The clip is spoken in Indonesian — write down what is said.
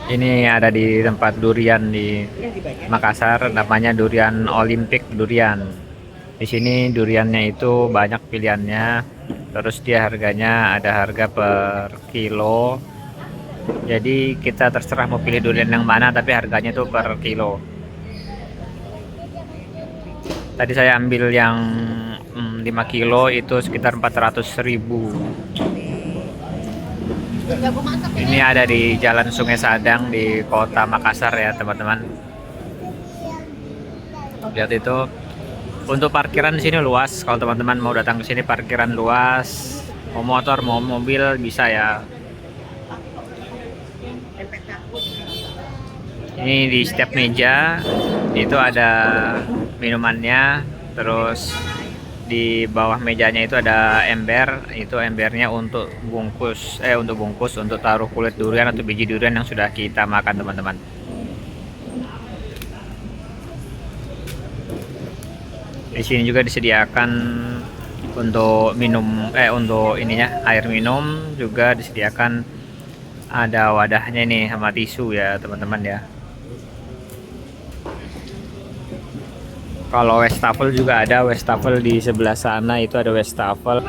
Ini ada di tempat durian di Makassar, namanya Durian Olimpik Durian. Di sini duriannya itu banyak pilihannya. Terus dia harganya ada harga per kilo. Jadi kita terserah mau pilih durian yang mana, tapi harganya tuh per kilo. Tadi saya ambil yang 5 kilo itu sekitar 400.000. Ini ada di Jalan Sungai Sadang di Kota Makassar ya teman-teman. Lihat itu. Untuk parkiran di sini luas. Kalau teman-teman mau datang ke sini parkiran luas. Mau motor, mau mobil bisa ya. Ini di setiap meja itu ada minumannya. Terus di bawah mejanya itu ada ember. Itu embernya untuk bungkus untuk taruh kulit durian atau biji durian yang sudah kita makan teman-teman. Di sini juga disediakan untuk untuk ininya air minum juga disediakan, ada wadahnya nih sama tisu ya teman-teman ya. Kalau wastafel juga ada, wastafel di sebelah sana itu ada wastafel.